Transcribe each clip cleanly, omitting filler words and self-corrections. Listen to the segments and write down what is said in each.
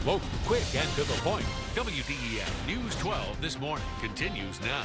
Local, quick, and to the point. WDEF News 12 this morning continues now.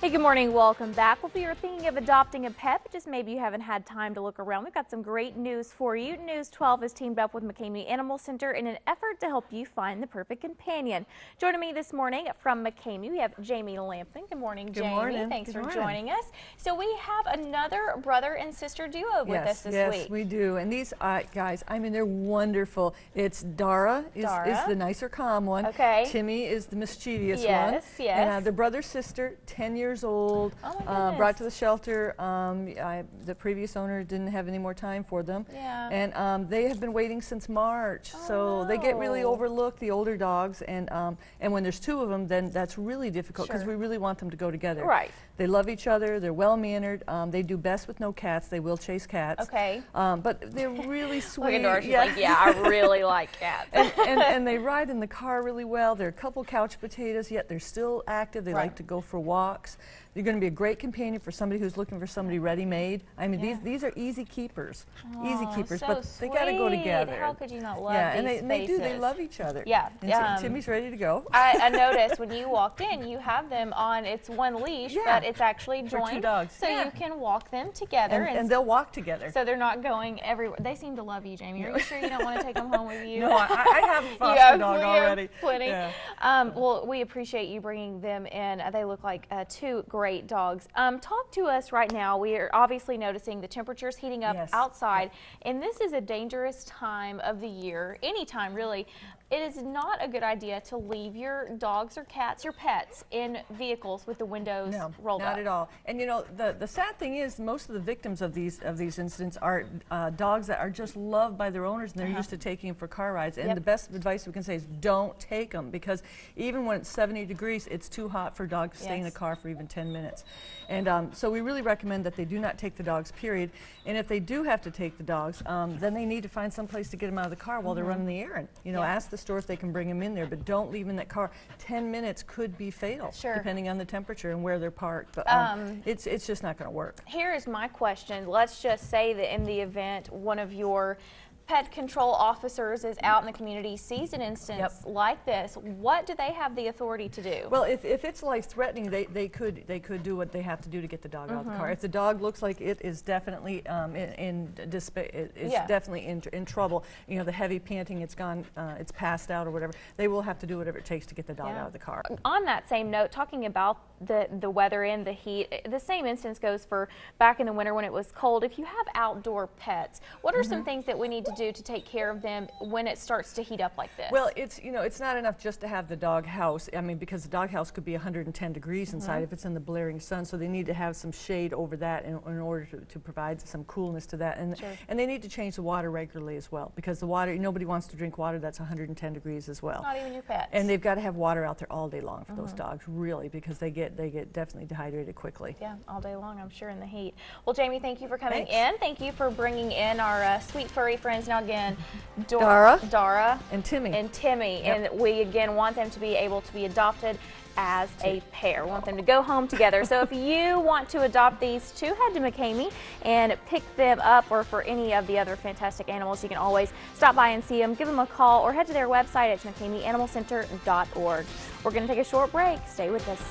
Hey, good morning. Welcome back. Well, if you're thinking of adopting a pet, but just maybe you haven't had time to look around, we've got some great news for you. News 12 has teamed up with McKamey Animal Center in an effort to help you find the perfect companion. Joining me this morning from McKamey, we have Jamie Lampton. Good morning, Jamie. Good morning. Thanks for joining us. So we have another brother and sister duo with us this week. Yes, we do. And these guys, I mean, they're wonderful. It's Dara is the nicer, calm one. Okay. Timmy is the mischievous one. Yes. And the brother-sister, 10 years old, brought to the shelter. The previous owner didn't have any more time for them. Yeah. And they have been waiting since March. So they get really overlooked, the older dogs. And when there's two of them, then that's really difficult because we really want them to go together. Right. They love each other. They're well-mannered. They do best with no cats. They will chase cats. Okay. But they're really sweet. Look at She's like, yeah, I really like cats. and they ride in the car really well. They're a couple couch potatoes, yet they're still active. They like to go for walks. They're going to be a great companion for somebody who's looking for somebody ready-made. I mean, these are easy keepers. Easy keepers, so but they got to go together. How could you not love these and they do. They love each other. Yeah. And Timmy's ready to go. I noticed when you walked in, you have them on, it's one leash, but it's actually joined. For two dogs. So you can walk them together. And they'll walk together. So they're not going everywhere. They seem to love you, Jamie. Are you sure you don't want to take them home with you? No, I have a foster dog already. Plenty. Yeah. Well, we appreciate you bringing them in. They look like two great dogs. Talk to us right now. We are obviously noticing the temperatures heating up outside, and this is a dangerous time of the year, anytime really. It is not a good idea to leave your dogs or cats, your pets, in vehicles with the windows rolled up. Not at all. And you know, the sad thing is most of the victims of these incidents are dogs that are just loved by their owners, and they're used to taking them for car rides. And the best advice we can say is don't take them, because even when it's 70 degrees, it's too hot for dogs to stay in the car for even 10 minutes. And so we really recommend that they do not take the dogs, period. And if they do have to take the dogs, then they need to find some place to get them out of the car while they're running the errand. You know, ask the store if they can bring them in there, but don't leave them in that car. 10 minutes could be fatal, depending on the temperature and where they're parked. But it's just not going to work. Here is my question. Let's just say that in the event one of your pet control officers is out in the community, sees an instance like this, what do they have the authority to do? Well, if it's life-threatening, they could do what they have to do to get the dog out of the car. If the dog looks like it is definitely definitely in trouble, you know, the heavy panting, it's passed out or whatever, they will have to do whatever it takes to get the dog out of the car. On that same note, talking about the weather and the heat, the same instance goes for back in the winter when it was cold. If you have outdoor pets, what are some things that we need to do to take care of them when it starts to heat up like this? Well, it's not enough just to have the dog house. I mean, because the dog house could be 110 degrees inside if it's in the blaring sun, so they need to have some shade over that in order to provide some coolness to that. And they need to change the water regularly as well, because the water, nobody wants to drink water that's 110 degrees as well. Not even your pets. And they've got to have water out there all day long for those dogs, really, because they get definitely dehydrated quickly. Yeah, all day long, I'm sure, in the heat. Well, Jamie, thank you for coming in. Thank you for bringing in our sweet furry friends. Now again, Dara and Timmy. And we again want them to be able to be adopted as a pair. We want them to go home together. So if you want to adopt these two, head to McKamey and pick them up, or for any of the other fantastic animals, you can always stop by and see them, give them a call, or head to their website at McKameyAnimalCenter.org. We're going to take a short break. Stay with us.